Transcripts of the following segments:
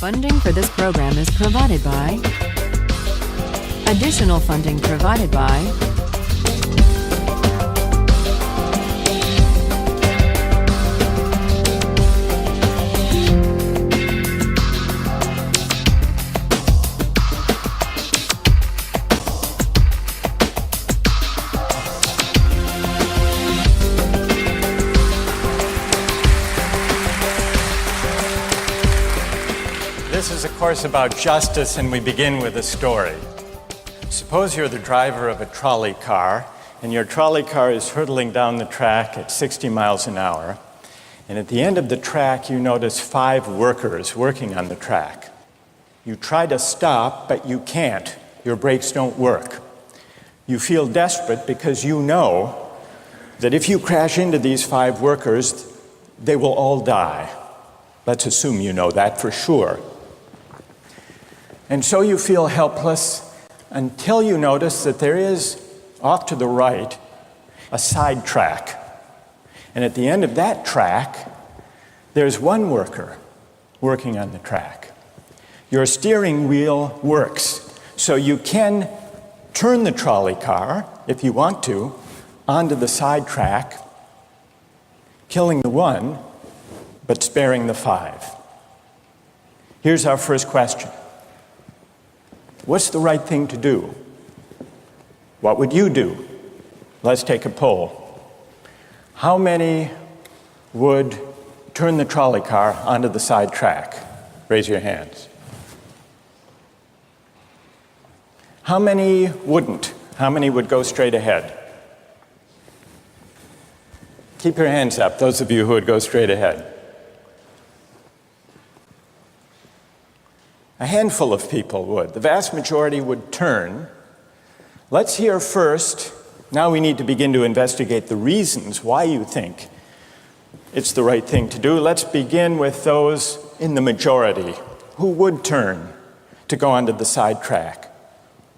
Funding for this program is provided by... Additional funding provided by... This is a course about justice, and we begin with a story. Suppose you're the driver of a trolley car, and your trolley car is hurtling down the track at 60 miles an hour, and at the end of the track you notice 5 workers working on the track. You try to stop, but you can't. Your brakes don't work. You feel desperate because you know that if you crash into these 5 workers, they will all die. Let's assume you know that for sure. And so you feel helpless until you notice that there is, off to the right, a side track. And at the end of that track, there's one worker working on the track. Your steering wheel works, so you can turn the trolley car, if you want to, onto the side track, killing the one, but sparing the 5. Here's our first question. What's the right thing to do? What would you do? Let's take a poll. How many would turn the trolley car onto the side track? Raise your hands. How many wouldn't? How many would go straight ahead? Keep your hands up, those of you who would go straight ahead. A handful of people would. The vast majority would turn. Let's hear first. Now we need to begin to investigate the reasons why you think it's the right thing to do. Let's begin with those in the majority who would turn to go onto the side track.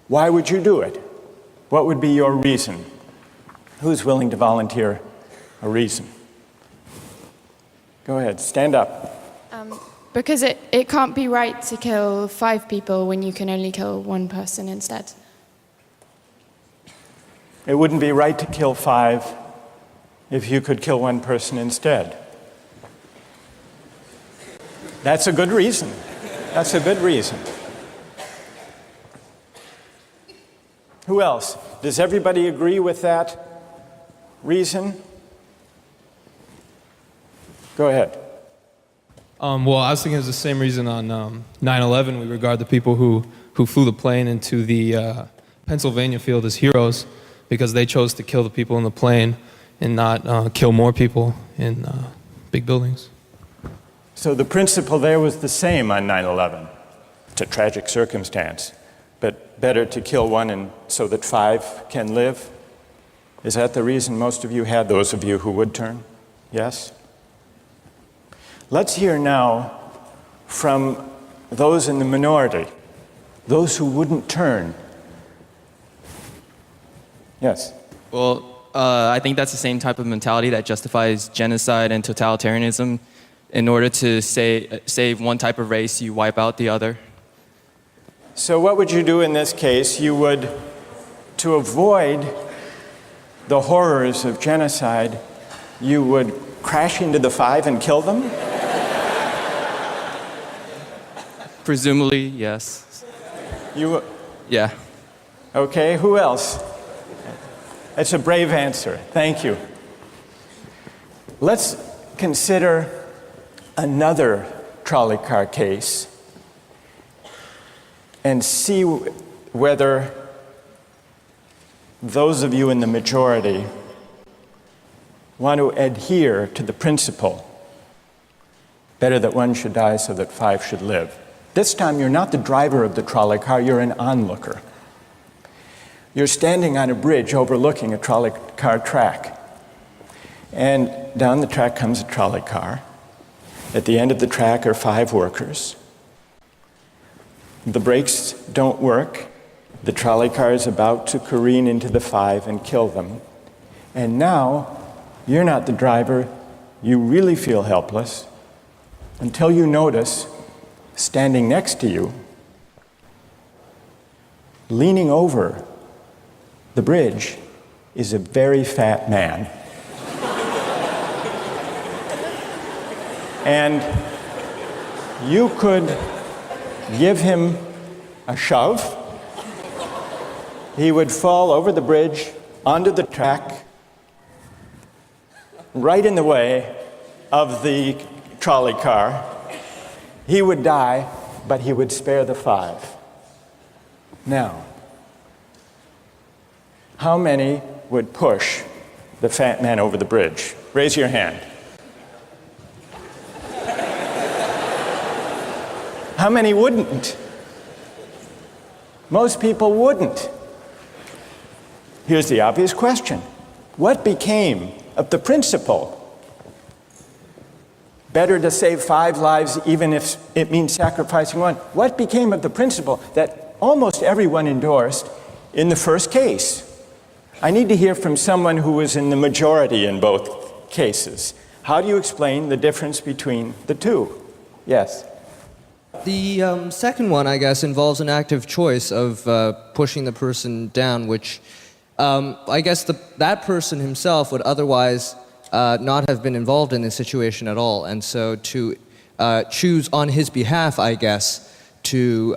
Why would you do it? What would be your reason? Who's willing to volunteer a reason? Go ahead, stand up. Because it can't be right to kill 5 people when you can only kill 1 person instead. It wouldn't be right to kill 5 if you could kill 1 person instead. That's a good reason. That's a good reason. Who else? Does everybody agree with that reason? Go ahead. Well, I was thinking it's the same reason on 9/11. We regard the people who flew the plane into the Pennsylvania field as heroes because they chose to kill the people in the plane and not kill more people in big buildings. So the principle there was the same on 9/11. It's a tragic circumstance, but better to kill 1 and so that 5 can live? Is that the reason most of you had, those of you who would turn? Yes? Let's hear now from those in the minority, those who wouldn't turn. Yes? Well, I think that's the same type of mentality that justifies genocide and totalitarianism. In order to save one type of race, you wipe out the other. So what would you do in this case? You would, to avoid the horrors of genocide, you would crash into the 5 and kill them? Presumably, yes. You? Yeah. Okay, who else? That's a brave answer. Thank you. Let's consider another trolley car case and see whether those of you in the majority want to adhere to the principle, better that 1 should die so that 5 should live. This time you're not the driver of the trolley car, you're an onlooker. You're standing on a bridge overlooking a trolley car track. And down the track comes a trolley car. At the end of the track are 5 workers. The brakes don't work. The trolley car is about to careen into the 5 and kill them. And now, you're not the driver. You really feel helpless until you notice Standing next to you, leaning over the bridge, is a very fat man. And you could give him a shove. He would fall over the bridge, onto the track, right in the way of the trolley car. He would die, but he would spare the 5. Now, how many would push the fat man over the bridge? Raise your hand. How many wouldn't? Most people wouldn't. Here's the obvious question. What became of the principle? Better to save 5 lives even if it means sacrificing 1. What became of the principle that almost everyone endorsed in the first case? I need to hear from someone who was in the majority in both cases. How do you explain the difference between the two? Yes? The second one, I guess, involves an active choice of pushing the person down, which I guess that person himself would otherwise not have been involved in this situation at all. And so to choose on his behalf, I guess, to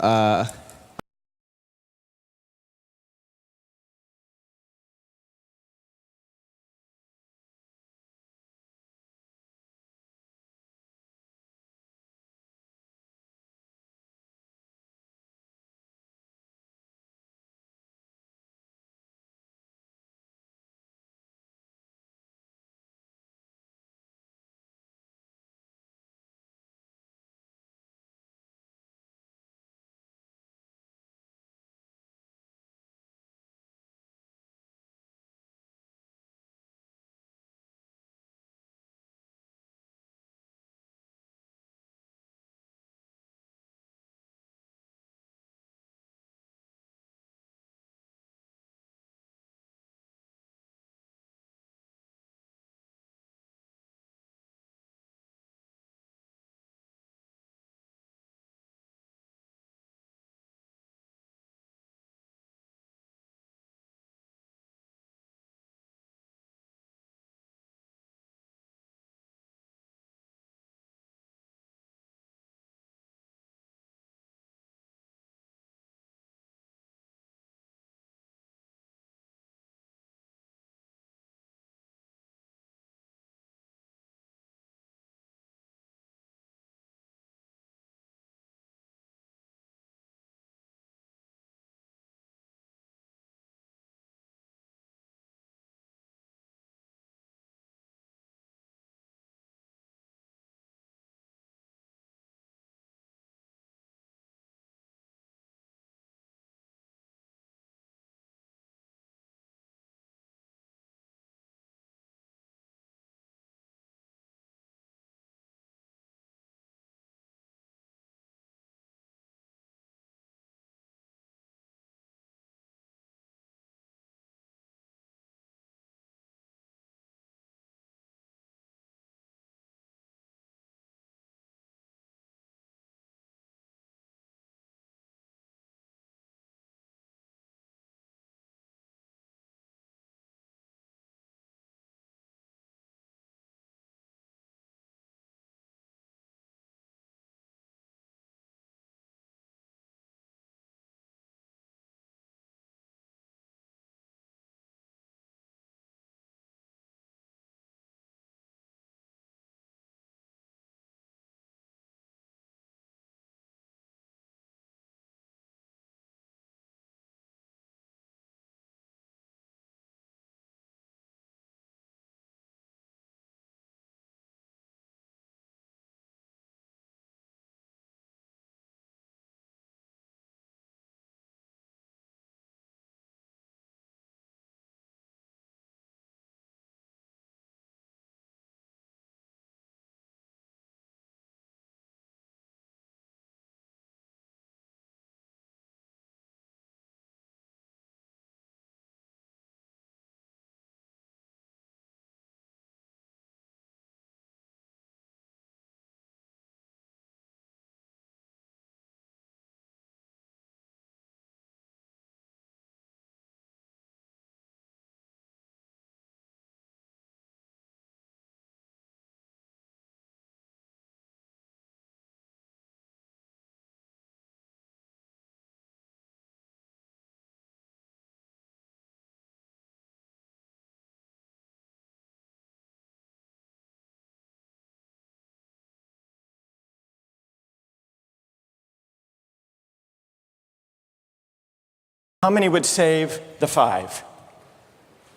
How many would save the 5?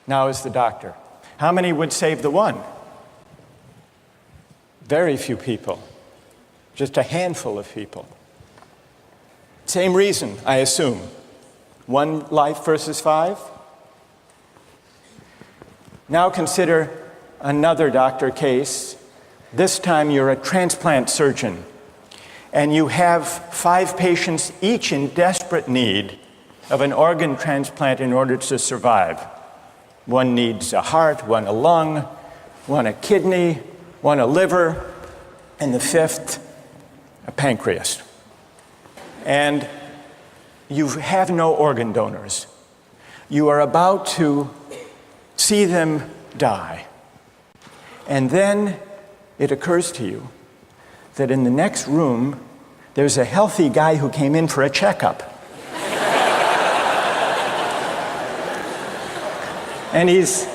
Now is the doctor. How many would save the 1? Very few people. Just a handful of people. Same reason, I assume. 1 life versus 5? Now consider another doctor case. This time you're a transplant surgeon, and you have 5 patients, each in desperate need of an organ transplant in order to survive. 1 needs a heart, 1 a lung, 1 a kidney, 1 a liver, and the 5th, a pancreas. And you have no organ donors. You are about to see them die. And then it occurs to you that in the next room, there's a healthy guy who came in for a checkup. And he's...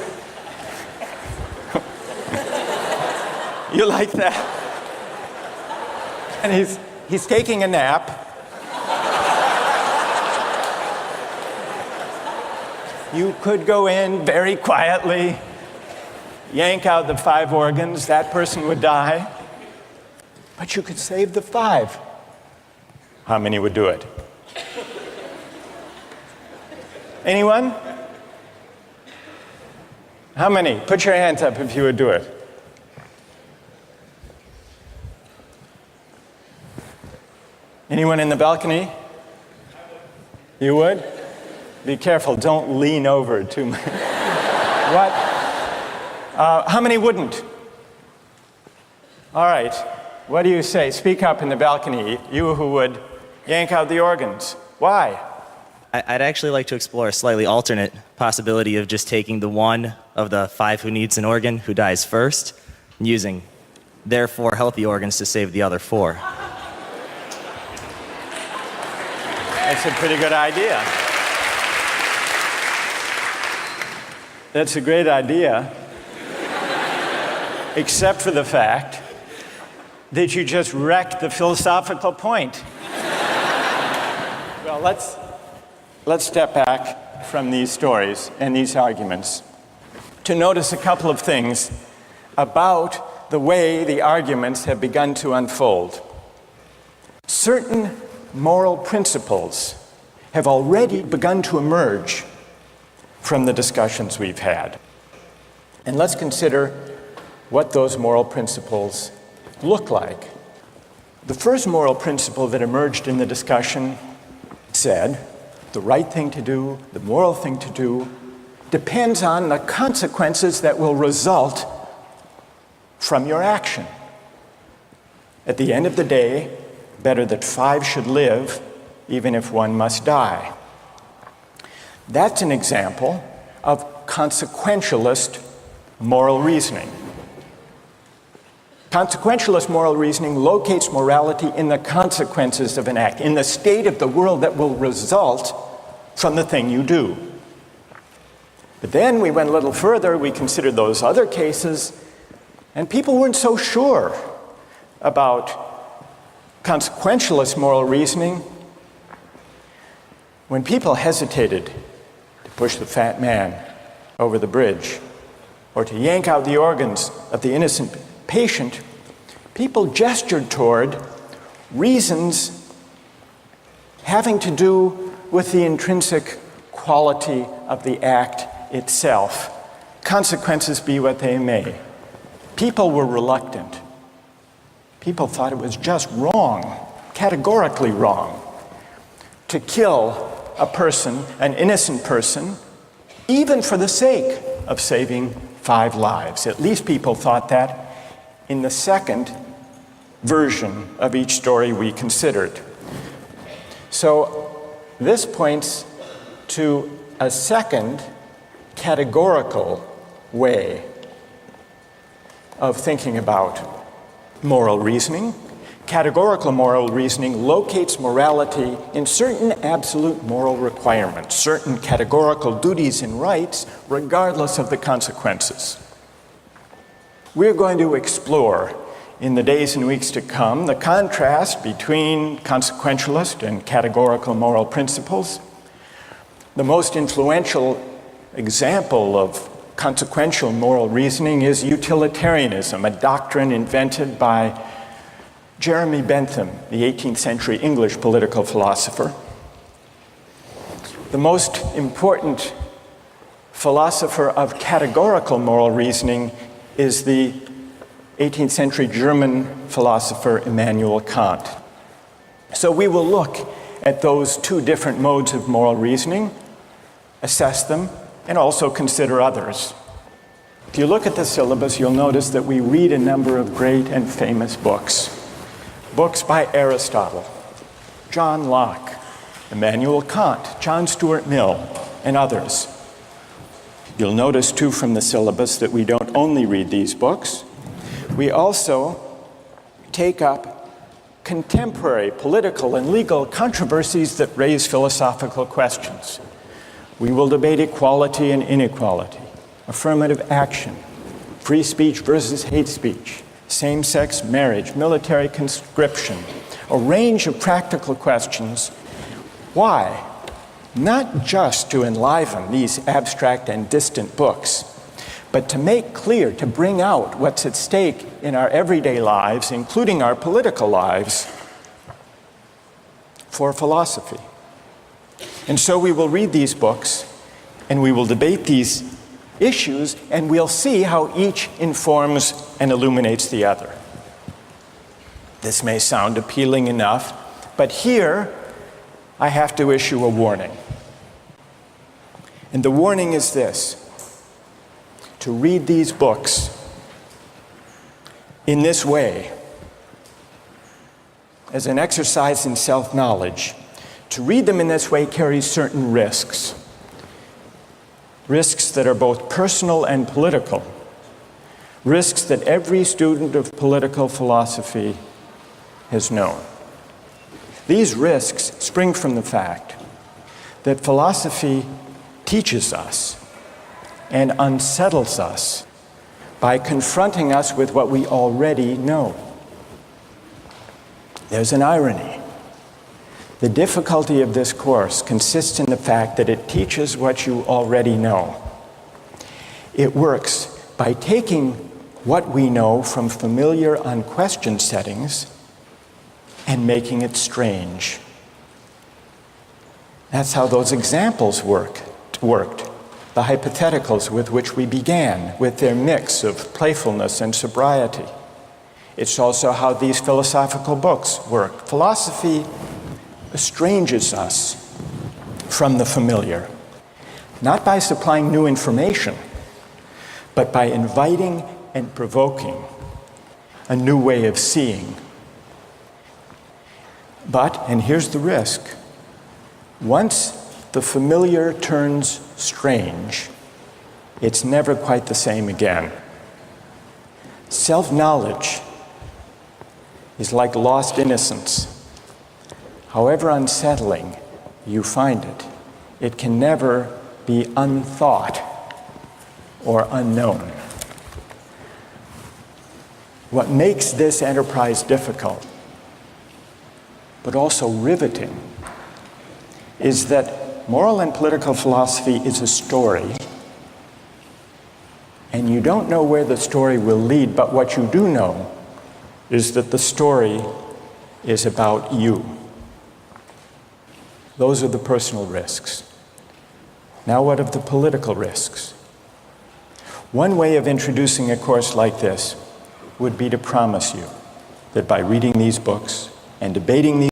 You like that? And he's taking a nap. You could go in very quietly, yank out the 5 organs, that person would die. But you could save the 5. How many would do it? Anyone? How many? Put your hands up if you would do it. Anyone in the balcony? You would? Be careful, don't lean over too much. What? How many wouldn't? All right, what do you say? Speak up in the balcony, you who would yank out the organs. Why? I'd actually like to explore a slightly alternate possibility of just taking the 1 of the 5 who needs an organ, who dies first, and using their 4 healthy organs to save the other 4. That's a pretty good idea. That's a great idea, except for the fact that you just wrecked the philosophical point. Well, let's step back from these stories and these arguments to notice a couple of things about the way the arguments have begun to unfold. Certain moral principles have already begun to emerge from the discussions we've had. And let's consider what those moral principles look like. The first moral principle that emerged in the discussion said the right thing to do, the moral thing to do, depends on the consequences that will result from your action. At the end of the day, better that 5 should live, even if 1 must die. That's an example of consequentialist moral reasoning. Consequentialist moral reasoning locates morality in the consequences of an act, in the state of the world that will result from the thing you do. But then we went a little further, we considered those other cases, and people weren't so sure about consequentialist moral reasoning. When people hesitated to push the fat man over the bridge or to yank out the organs of the innocent patient, people gestured toward reasons having to do with the intrinsic quality of the act itself. Consequences be what they may. People were reluctant. People thought it was just wrong, categorically wrong, to kill a person, an innocent person, even for the sake of saving 5 lives. At least people thought that in the second version of each story we considered. So this points to a second categorical way of thinking about moral reasoning. Categorical moral reasoning locates morality in certain absolute moral requirements, certain categorical duties and rights, regardless of the consequences. We're going to explore in the days and weeks to come the contrast between consequentialist and categorical moral principles. The most influential example of consequential moral reasoning is utilitarianism, a doctrine invented by Jeremy Bentham, the 18th century English political philosopher. The most important philosopher of categorical moral reasoning is the 18th century German philosopher Immanuel Kant. So we will look at those two different modes of moral reasoning, assess them, and also consider others. If you look at the syllabus, you'll notice that we read a number of great and famous books. Books by Aristotle, John Locke, Immanuel Kant, John Stuart Mill, and others. You'll notice, too, from the syllabus that we don't only read these books, we also take up contemporary political and legal controversies that raise philosophical questions. We will debate equality and inequality, affirmative action, free speech versus hate speech, same-sex marriage, military conscription, a range of practical questions. Why? Not just to enliven these abstract and distant books, but to make clear, to bring out what's at stake in our everyday lives, including our political lives, for philosophy. And so we will read these books, and we will debate these issues, and we'll see how each informs and illuminates the other. This may sound appealing enough, but here I have to issue a warning. And the warning is this: to read these books in this way, as an exercise in self-knowledge, to read them in this way carries certain risks. Risks that are both personal and political. Risks that every student of political philosophy has known. These risks spring from the fact that philosophy teaches us and unsettles us by confronting us with what we already know. There's an irony. The difficulty of this course consists in the fact that it teaches what you already know. It works by taking what we know from familiar, unquestioned settings and making it strange. That's how those examples worked. The hypotheticals with which we began, with their mix of playfulness and sobriety. It's also how these philosophical books work. Philosophy estranges us from the familiar, not by supplying new information, but by inviting and provoking a new way of seeing. But, and here's the risk, once the familiar turns strange, it's never quite the same again. Self-knowledge is like lost innocence. However unsettling you find it, it can never be unthought or unknown. What makes this enterprise difficult, but also riveting, is that moral and political philosophy is a story, and you don't know where the story will lead, but what you do know is that the story is about you. Those are the personal risks. Now, what of the political risks? One way of introducing a course like this would be to promise you that by reading these books and debating these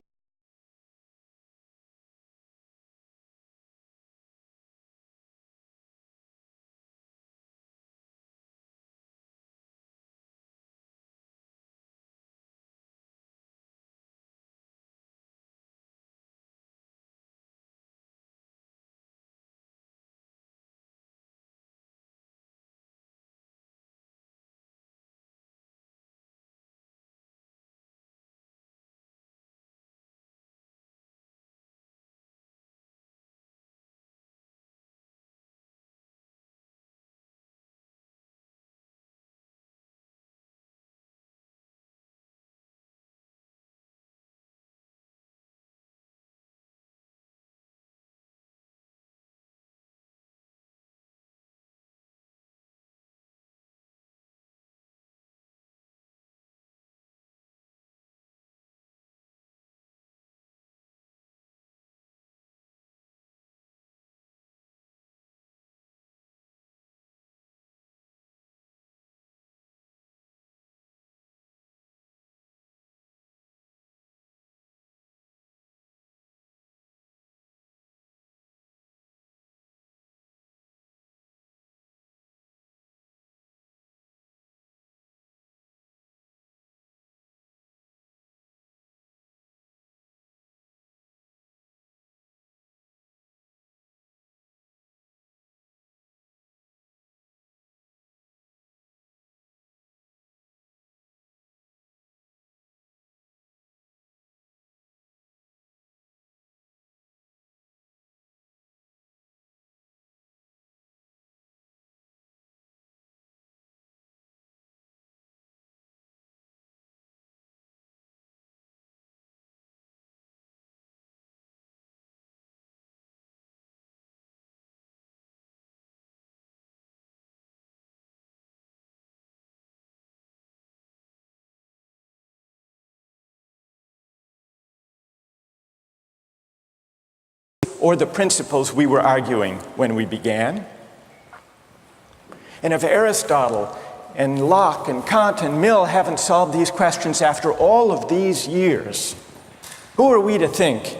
or the principles we were arguing when we began? And if Aristotle and Locke and Kant and Mill haven't solved these questions after all of these years, who are we to think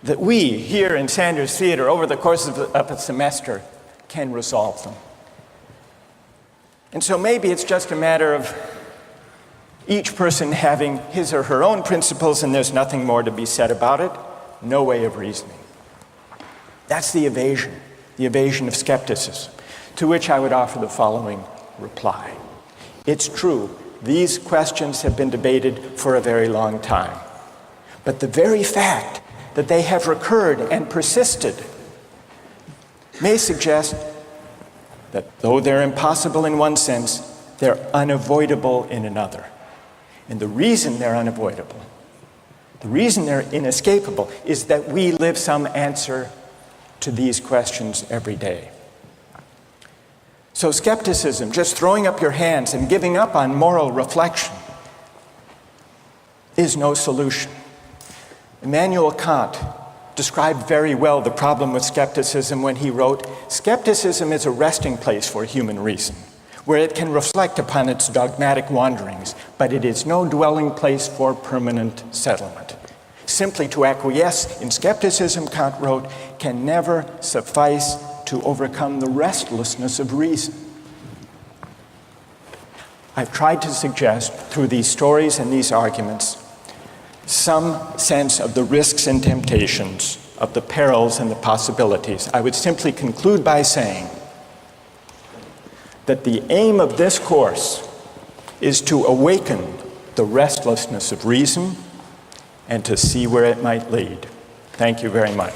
that we here in Sanders Theater over the course of a semester can resolve them? And so maybe it's just a matter of each person having his or her own principles and there's nothing more to be said about it. No way of reasoning. That's the evasion of skepticism, to which I would offer the following reply. It's true, these questions have been debated for a very long time. But the very fact that they have recurred and persisted may suggest that though they're impossible in one sense, they're unavoidable in another. And the reason they're unavoidable, the reason they're inescapable, is that we live some answer to these questions every day. So skepticism, just throwing up your hands and giving up on moral reflection, is no solution. Immanuel Kant described very well the problem with skepticism when he wrote, "Skepticism is a resting place for human reason, where it can reflect upon its dogmatic wanderings, but it is no dwelling place for permanent settlement. Simply to acquiesce in skepticism," Kant wrote, "can never suffice to overcome the restlessness of reason." I've tried to suggest through these stories and these arguments some sense of the risks and temptations, of the perils and the possibilities. I would simply conclude by saying that the aim of this course is to awaken the restlessness of reason and to see where it might lead. Thank you very much.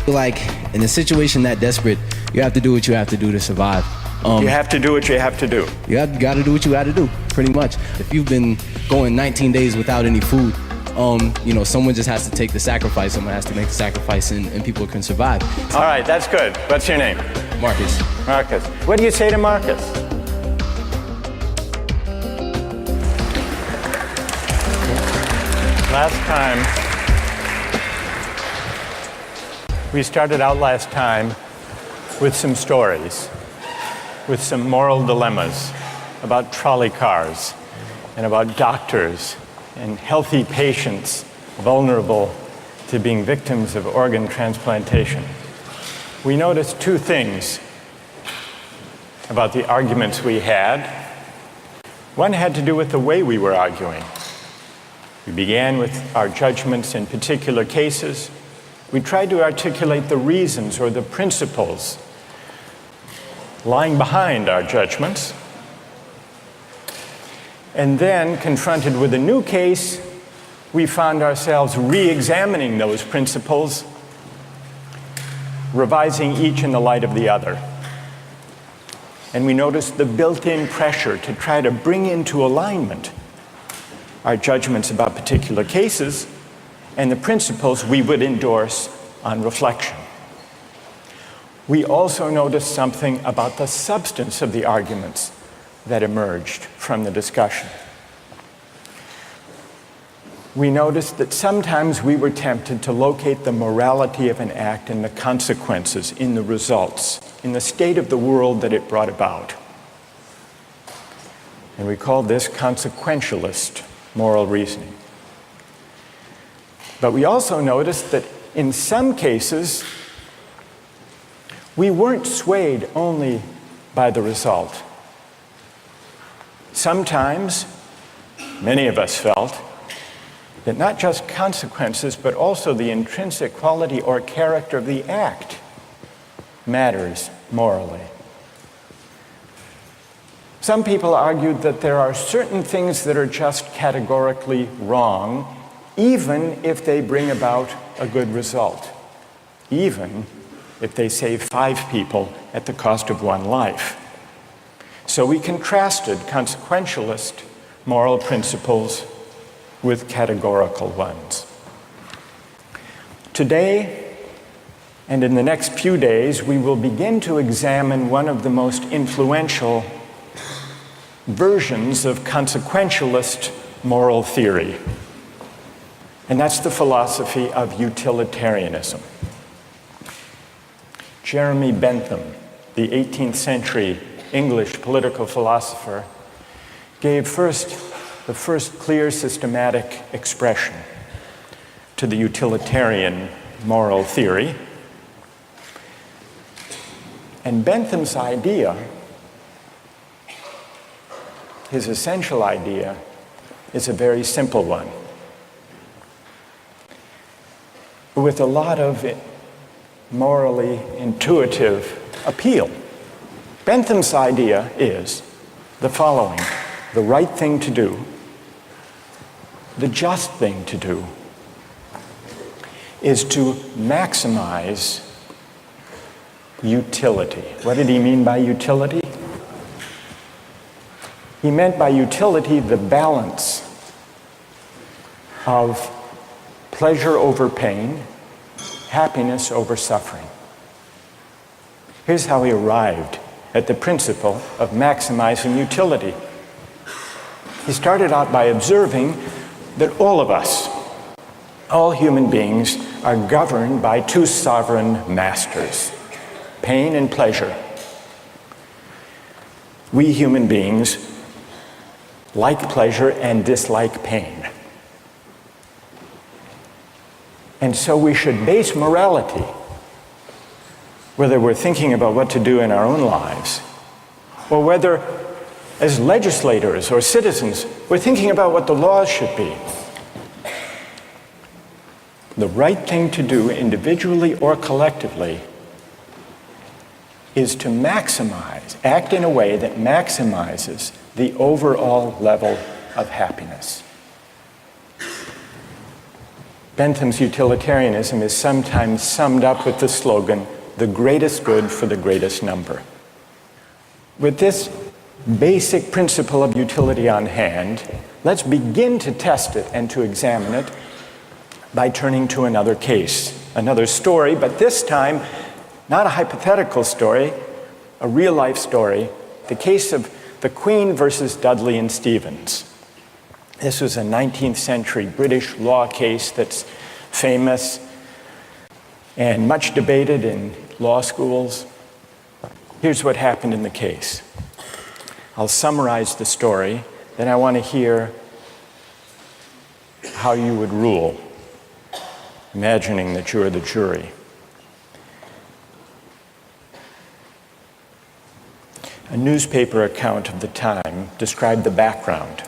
Like, in a situation that desperate, you have to do what you have to do to survive. You have to do what you have to do. You got to do what you got to do, pretty much. If you've been going 19 days without any food, someone just has to take the sacrifice. Someone has to make the sacrifice, and people can survive. All right, that's good. What's your name? Marcus. Marcus. What do you say to Marcus? Last time, we started out last time with some stories, with some moral dilemmas about trolley cars and about doctors and healthy patients vulnerable to being victims of organ transplantation. We noticed two things about the arguments we had. One had to do with the way we were arguing. We began with our judgments in particular cases. We tried to articulate the reasons or the principles lying behind our judgments. And then, confronted with a new case, we found ourselves re-examining those principles, revising each in the light of the other. And we noticed the built-in pressure to try to bring into alignment our judgments about particular cases and the principles we would endorse on reflection. We also noticed something about the substance of the arguments that emerged from the discussion. We noticed that sometimes we were tempted to locate the morality of an act in the consequences, in the results, in the state of the world that it brought about. And we called this consequentialist moral reasoning. But we also noticed that in some cases, we weren't swayed only by the result. Sometimes, many of us felt that not just consequences, but also the intrinsic quality or character of the act matters morally. Some people argued that there are certain things that are just categorically wrong, even if they bring about a good result, even if they save 5 people at the cost of 1 life. So we contrasted consequentialist moral principles with categorical ones. Today, and in the next few days, we will begin to examine one of the most influential versions of consequentialist moral theory. And that's the philosophy of utilitarianism. Jeremy Bentham, the 18th century English political philosopher, gave the first clear systematic expression to the utilitarian moral theory. And Bentham's idea, his essential idea, is a very simple one, with a lot of morally intuitive appeal. Bentham's idea is the following: the right thing to do, the just thing to do, is to maximize utility. What did he mean by utility? He meant by utility the balance of pleasure over pain, happiness over suffering. Here's how he arrived at the principle of maximizing utility. He started out by observing that all of us, all human beings, are governed by two sovereign masters, pain and pleasure. We human beings like pleasure and dislike pain. And so we should base morality, whether we're thinking about what to do in our own lives, or whether as legislators or citizens we're thinking about what the laws should be. The right thing to do individually or collectively is to maximize, act in a way that maximizes the overall level of happiness. Bentham's utilitarianism is sometimes summed up with the slogan, "the greatest good for the greatest number." With this basic principle of utility on hand, let's begin to test it and to examine it by turning to another case, another story, but this time not a hypothetical story, a real-life story, the case of the Queen versus Dudley and Stevens. This was a 19th century British law case that's famous and much debated in law schools. Here's what happened in the case. I'll summarize the story, then I want to hear how you would rule, imagining that you're the jury. A newspaper account of the time described the background.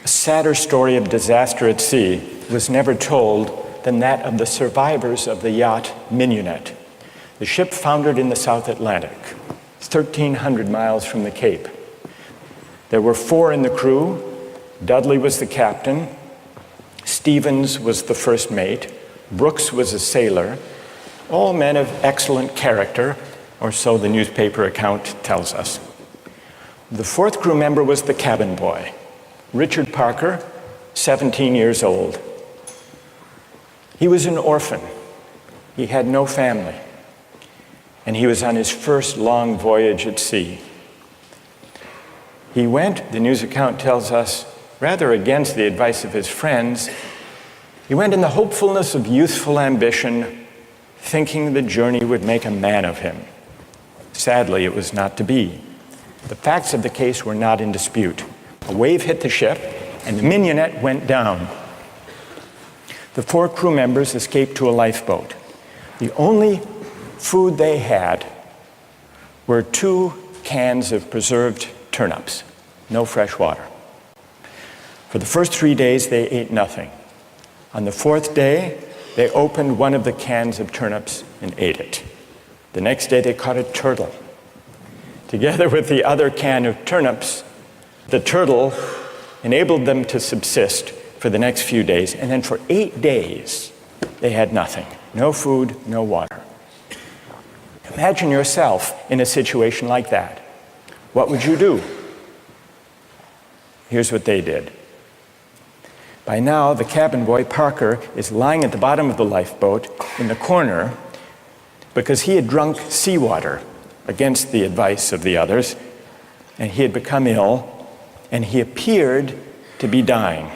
A sadder story of disaster at sea was never told than that of the survivors of the yacht Mignonette. The ship foundered in the South Atlantic, 1,300 miles from the Cape. There were 4 in the crew. Dudley was the captain. Stevens was the first mate. Brooks was a sailor. All men of excellent character, or so the newspaper account tells us. The 4th crew member was the cabin boy, Richard Parker, 17 years old. He was an orphan. He had no family. And he was on his first long voyage at sea. He went, the news account tells us, rather against the advice of his friends. He went in the hopefulness of youthful ambition, thinking the journey would make a man of him. Sadly, it was not to be. The facts of the case were not in dispute. A wave hit the ship, and the Mignonette went down. The 4 crew members escaped to a lifeboat. The only food they had were 2 cans of preserved turnips, no fresh water. For the first 3 days, they ate nothing. On the 4th day, they opened one of the cans of turnips and ate it. The next day, they caught a turtle. Together with the other can of turnips, the turtle enabled them to subsist for the next few days, and then for 8 days, they had nothing. No food, no water. Imagine yourself in a situation like that. What would you do? Here's what they did. By now, the cabin boy, Parker, is lying at the bottom of the lifeboat in the corner because he had drunk seawater against the advice of the others. and he had become ill, and he appeared to be dying.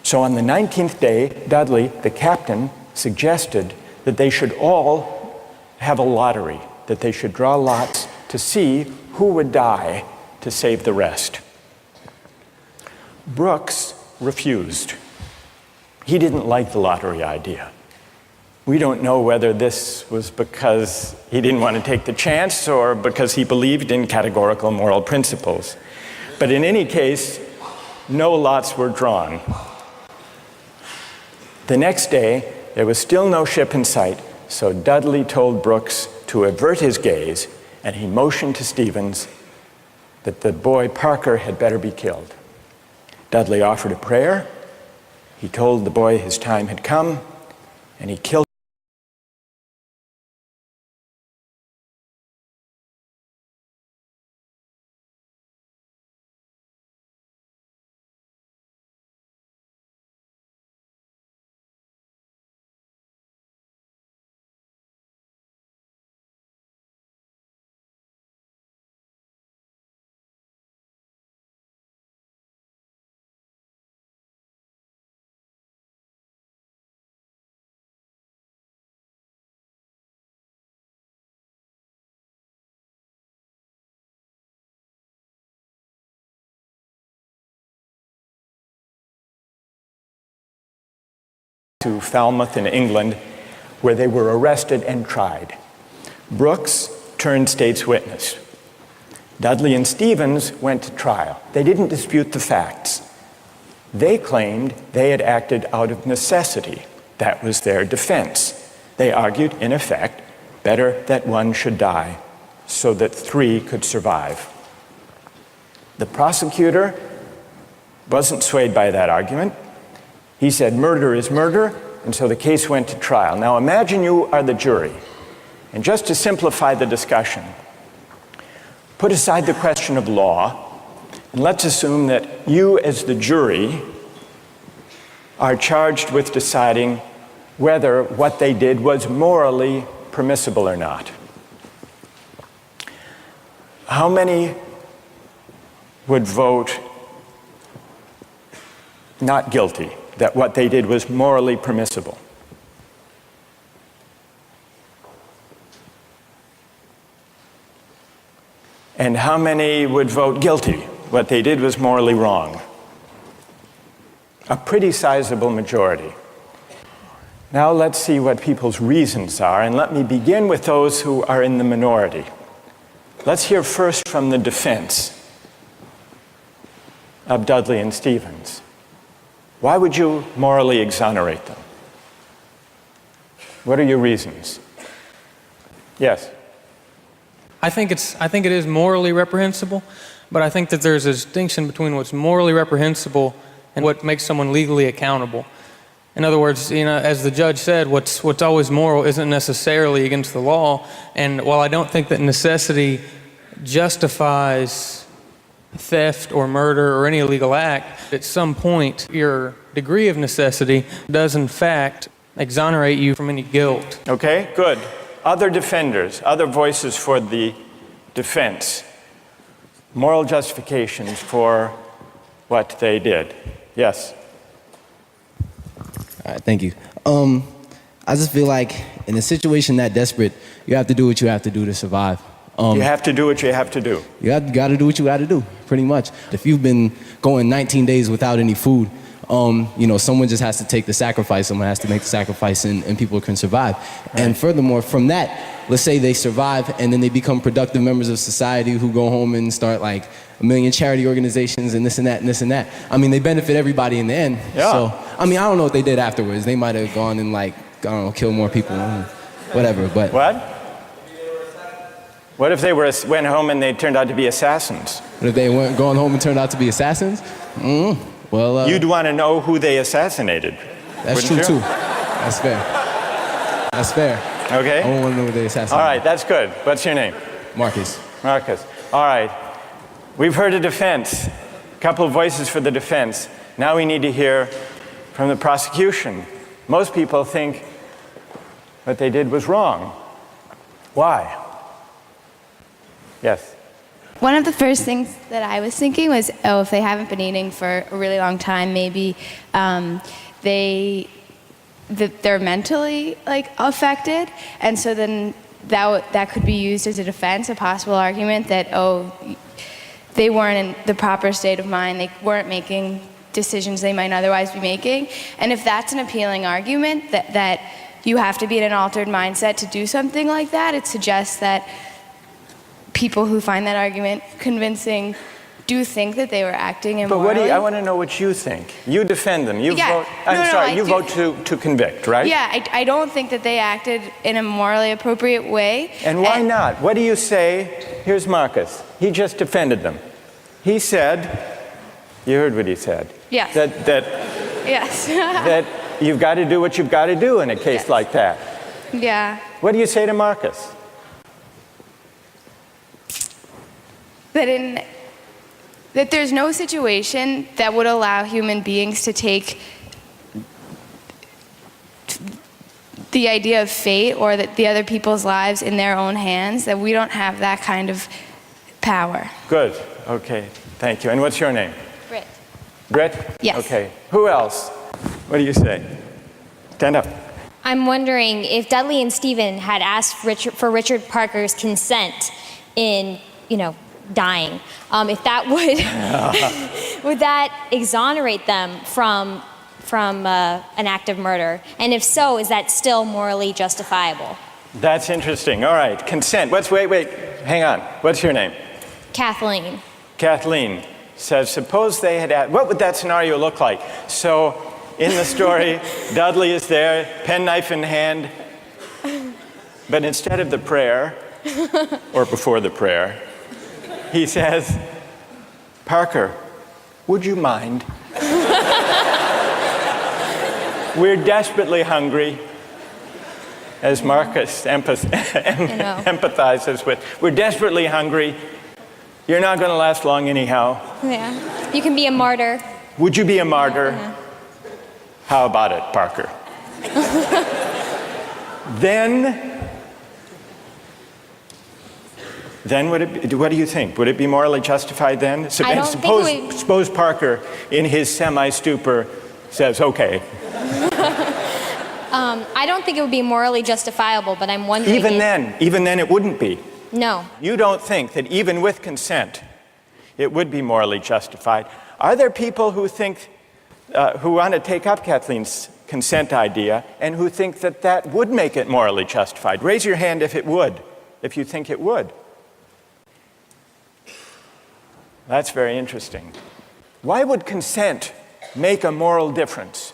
So on the 19th day, Dudley, the captain, suggested that they should all have a lottery, that they should draw lots to see who would die to save the rest. Brooks refused. He didn't like the lottery idea. We don't know whether this was because he didn't want to take the chance or because he believed in categorical moral principles. But in any case, no lots were drawn. The next day, there was still no ship in sight, so Dudley told Brooks to avert his gaze, and he motioned to Stevens that the boy Parker had better be killed. Dudley offered a prayer. He told the boy his time had come, and he killed to Falmouth in England, where they were arrested and tried. Brooks turned state's witness. Dudley and Stevens went to trial. They didn't dispute the facts. They claimed they had acted out of necessity. That was their defense. They argued, in effect, better that one should die so that 3 could survive. The prosecutor wasn't swayed by that argument. He said murder is murder, and so the case went to trial. Now imagine you are the jury, and just to simplify the discussion, put aside the question of law, and let's assume that you as the jury are charged with deciding whether what they did was morally permissible or not. How many would vote not guilty, that what they did was morally permissible? And how many would vote guilty, what they did was morally wrong? A pretty sizable majority. Now let's see what people's reasons are, and let me begin with those who are in the minority. Let's hear first from the defense of Dudley and Stevens. Why would you morally exonerate them? What are your reasons? Yes? I think it is morally reprehensible, but I think that there's a distinction between what's morally reprehensible and what makes someone legally accountable. In other words, as the judge said, what's always moral isn't necessarily against the law. And while I don't think that necessity justifies theft or murder or any illegal act, at some point your degree of necessity does in fact exonerate you from any guilt. Okay, good. Other defenders, other voices for the defense, moral justifications for what they did. Yes? All right, thank you. I just feel like in a situation that desperate, you have to do what you have to do to survive. You have to do what you have to do. You got to do what you got to do, pretty much. If you've been going 19 days without any food, someone just has to take the sacrifice. Someone has to make the sacrifice, and people can survive. Right. And furthermore, from that, let's say they survive, and then they become productive members of society who go home and start like a million charity organizations and this and that and this and that. I mean, they benefit everybody in the end. Yeah. So, I mean, I don't know what they did afterwards. They might have gone and kill more people, whatever. But what? What if they went home and they turned out to be assassins? What if they weren't going home and turned out to be assassins? Well, you'd want to know who they assassinated. That's true too. That's fair. That's fair. Okay. I want to know who they assassinated. All right, that's good. What's your name? Marcus. Marcus. All right. We've heard a defense. A couple of voices for the defense. Now we need to hear from the prosecution. Most people think what they did was wrong. Why? Yes. One of the first things that I was thinking was, oh, if they haven't been eating for a really long time, maybe they're mentally like affected, and so then that could be used as a defense, a possible argument that, oh, they weren't in the proper state of mind, they weren't making decisions they might otherwise be making. And if that's an appealing argument, that you have to be in an altered mindset to do something like that, it suggests that people who find that argument convincing do think that they were acting immorally. But I want to know what you think. You defend them. You Yeah. vote. No, You vote to convict, right? Yeah, I don't think that they acted in a morally appropriate way. And why not? What do you say? Here's Marcus. He just defended them. He said, you heard what he said. Yes. That Yes. that you've got to do what you've got to do in a case Yes. like that. Yeah. What do you say to Marcus? That there's no situation that would allow human beings to take the idea of fate or that the other people's lives in their own hands, that we don't have that kind of power. Good. Okay. Thank you. And what's your name? Britt. Britt? Yes. Okay. Who else? What do you say? Stand up. I'm wondering if Dudley and Stephen had asked for Richard Parker's consent in, dying, if that would that exonerate them from an act of murder? And if so, is that still morally justifiable? That's interesting. All right. Consent. Wait. Hang on. What's your name? Kathleen. Kathleen says, suppose they had asked, what would that scenario look like? So in the story, Dudley is there, penknife in hand, but instead of the prayer, or before the prayer, he says, Parker, would you mind? We're desperately hungry, as Marcus empathizes with. We're desperately hungry. You're not going to last long anyhow. Yeah. You can be a martyr. Would you be a martyr? Yeah. How about it, Parker? Then what do you think? Would it be morally justified then? Suppose Parker, in his semi-stupor, says, okay. I don't think it would be morally justifiable, but I'm wondering. Even then it wouldn't be. No. You don't think that even with consent, it would be morally justified. Are there people who think, who want to take up Kathleen's consent idea and who think that would make it morally justified? Raise your hand if it would, if you think it would. That's very interesting. Why would consent make a moral difference?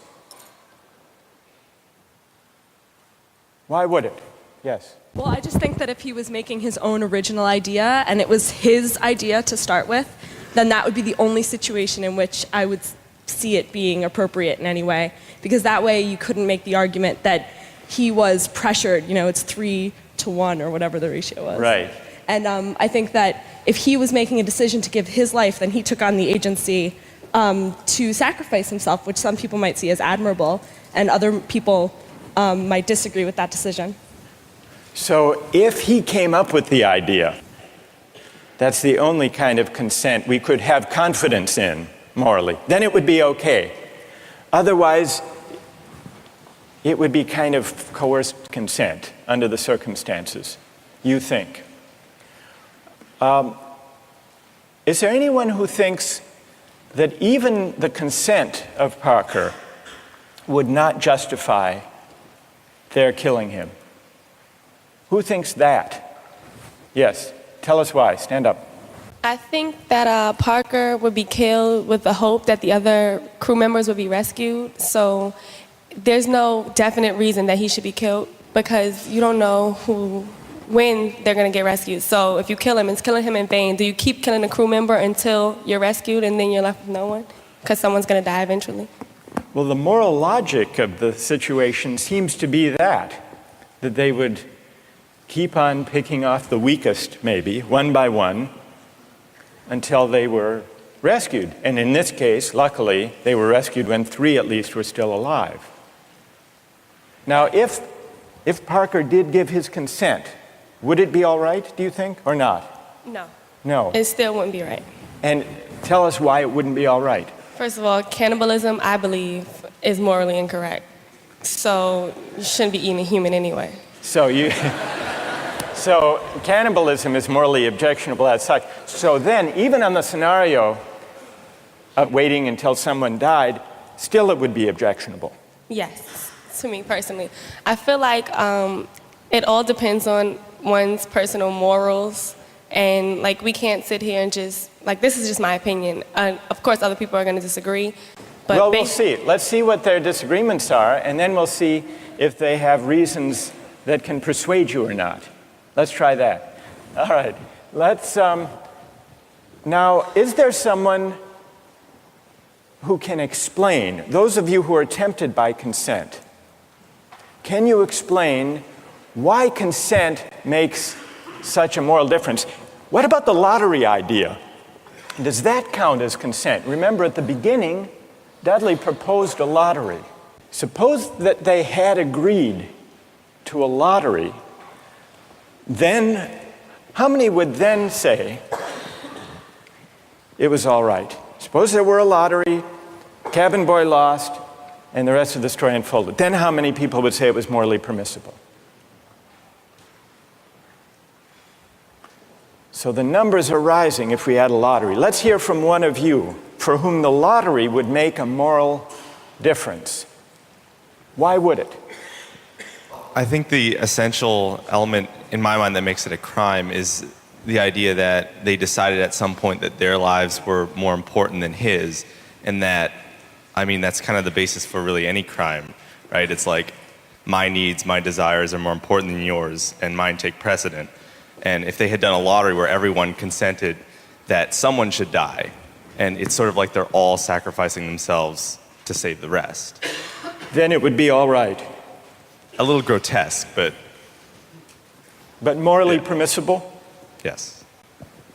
Why would it? Yes. Well, I just think that if he was making his own original idea and it was his idea to start with, then that would be the only situation in which I would see it being appropriate in any way. Because that way you couldn't make the argument that he was pressured, it's 3-to-1 or whatever the ratio was. Right. And I think that if he was making a decision to give his life, then he took on the agency to sacrifice himself, which some people might see as admirable, and other people might disagree with that decision. So if he came up with the idea, that's the only kind of consent we could have confidence in morally, then it would be okay. Otherwise, it would be kind of coerced consent under the circumstances, you think. Is there anyone who thinks that even the consent of Parker would not justify their killing him? Who thinks that? Yes, tell us why. Stand up. I think that Parker would be killed with the hope that the other crew members would be rescued. So there's no definite reason that he should be killed because you don't know when they're going to get rescued. So if you kill him, it's killing him in vain. Do you keep killing a crew member until you're rescued and then you're left with no one? Because someone's going to die eventually. Well, the moral logic of the situation seems to be that they would keep on picking off the weakest, maybe, one by one, until they were rescued. And in this case, luckily, they were rescued when 3 at least were still alive. Now, if Parker did give his consent, would it be all right, do you think, or not? No. No. It still wouldn't be right. And tell us why it wouldn't be all right. First of all, cannibalism, I believe, is morally incorrect. So you shouldn't be eating a human anyway. So cannibalism is morally objectionable as such. So then, even on the scenario of waiting until someone died, still it would be objectionable. Yes, to me personally. I feel like it all depends on one's personal morals, and like we can't sit here and just, like, this is just my opinion. Of course, other people are going to disagree. But well, we'll see. Let's see what their disagreements are, and then we'll see if they have reasons that can persuade you or not. Let's try that. All right. Let's, now, is there someone who can explain, those of you who are tempted by consent, can you explain why consent makes such a moral difference? What about the lottery idea? Does that count as consent? Remember, at the beginning, Dudley proposed a lottery. Suppose that they had agreed to a lottery, then how many would then say it was all right? Suppose there were a lottery, cabin boy lost, and the rest of the story unfolded. Then how many people would say it was morally permissible? So the numbers are rising if we had a lottery. Let's hear from one of you for whom the lottery would make a moral difference. Why would it? I think the essential element in my mind that makes it a crime is the idea that they decided at some point that their lives were more important than his, and that, I mean, that's kind of the basis for really any crime, right? It's like my needs, my desires are more important than yours, and mine take precedent. And if they had done a lottery where everyone consented that someone should die, and it's sort of like they're all sacrificing themselves to save the rest, then it would be all right. A little grotesque, but... But morally permissible? Yes.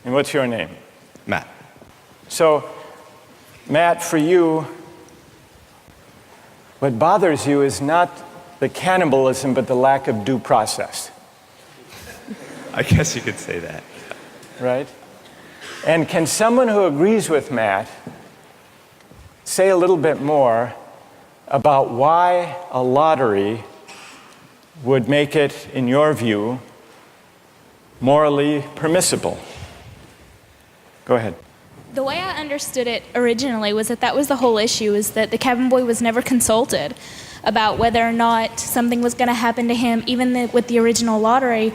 And what's your name? Matt. So, Matt, for you, what bothers you is not the cannibalism, but the lack of due process. I guess you could say that. Right? And can someone who agrees with Matt say a little bit more about why a lottery would make it, in your view, morally permissible? Go ahead. The way I understood it originally was that was the whole issue, is that the cabin boy was never consulted about whether or not something was going to happen to him, even with the original lottery,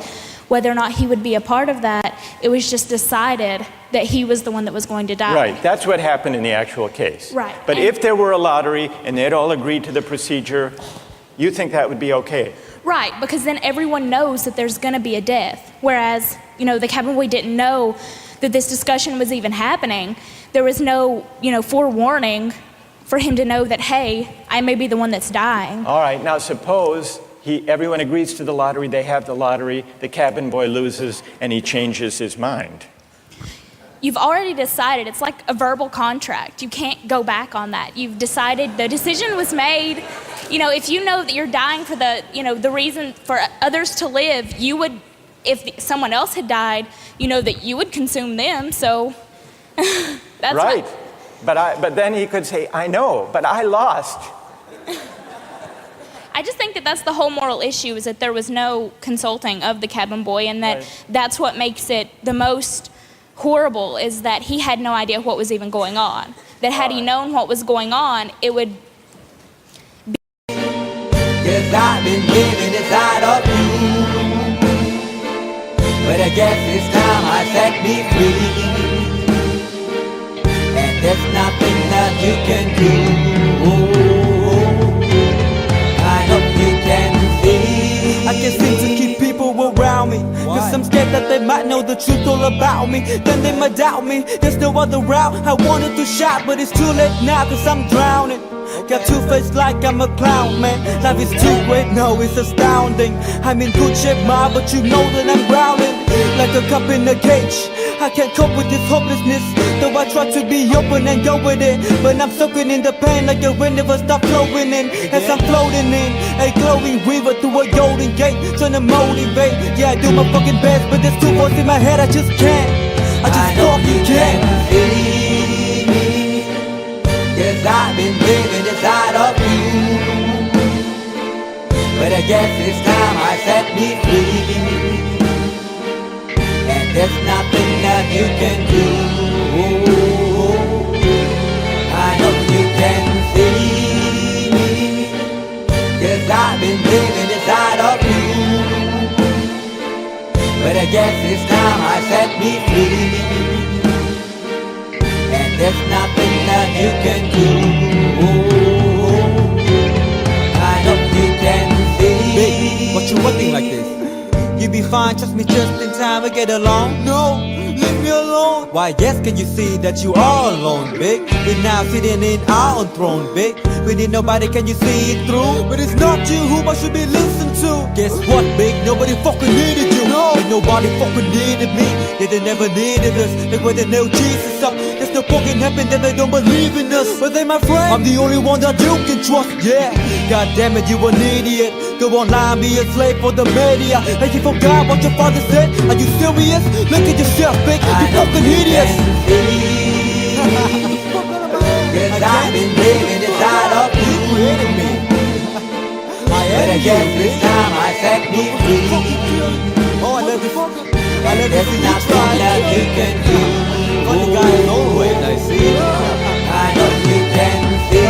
whether or not he would be a part of that. It was just decided that he was the one that was going to die. Right, that's what happened in the actual case. Right. But if there were a lottery and they'd all agreed to the procedure, you think that would be okay? Right, because then everyone knows that there's going to be a death. Whereas, the cabin boy didn't know that this discussion was even happening. There was no, forewarning for him to know that, hey, I may be the one that's dying. All right, now suppose everyone agrees to the lottery, they have the lottery, the cabin boy loses, and he changes his mind. You've already decided. It's like a verbal contract. You can't go back on that. You've decided, the decision was made. If you know that you're dying for the reason for others to live, you would, if someone else had died, that you would consume them. So that's right. But then he could say, I know, but I lost. I just think that that's the whole moral issue, is that there was no consulting of the cabin boy, and that that's what makes it the most horrible, is that he had no idea what was even going on. That had he known what was going on, it would be... Yes, I've been living inside of you, but I guess it's time I set me free, and there's nothing that you can do. I hope you can see. I can't seem to keep people around me, cause I'm scared that they might know the truth all about me. Then they might doubt me. There's no other route. I wanted to shout, but it's too late now, cause I'm drowning. Got two face like I'm a clown, man. Life is too great, no, it's astounding. I'm in good shape, ma, but you know that I'm drowning like a cup in a cage. I can't cope with this hopelessness, though I try to be open and go with it. But I'm soaking in the pain like the wind never stop flowing in. As I'm floating in a glowing river through a golden gate, trying to motivate. Yeah, I do my fucking best, but there's two voices in my head, I just can't. I just hope you can see me, 'cause I've been living inside of you. But I guess it's time I set me free, and there's nothing that you can do. I know you can see me, 'cause I've been living inside of you. But I guess it's time I set me free, and there's nothing that you can do. I know you can see. Babe, what you looking like this? You be fine, trust me, just in time we get along. No, leave me alone. Why, yes, can you see that you are alone, big? We're now sitting in our own throne, big. We need nobody, can you see it through? But it's not you whom I should be listening to. Guess what, big? Nobody fucking needed you. No, and nobody fucking needed me. They never needed us. Like when they know Jesus up, there's no fucking heaven, then they don't believe in us. But they my friend, I'm the only one that you can trust. Yeah, god damn it, you an idiot. Go online, be a slave for the media. Like you forgot what your father said. Are you serious? Look at yourself, big. You fucking idiots. Cause I've been living inside of you. But I guess this time I set me free. Oh, I love you. I love There's nothing that you can do. Got the guy always, I see. I know you can see.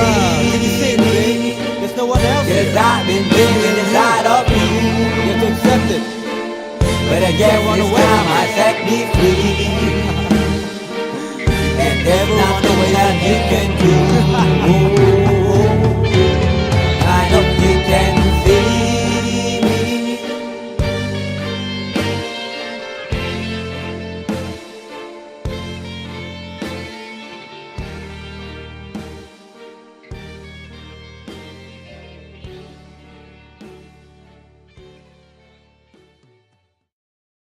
Can you see it, baby? There's no one else. Cause I've been living inside of you. You have to accept it. But I guess this time I set me free. And there's nothing that you can do. I know you can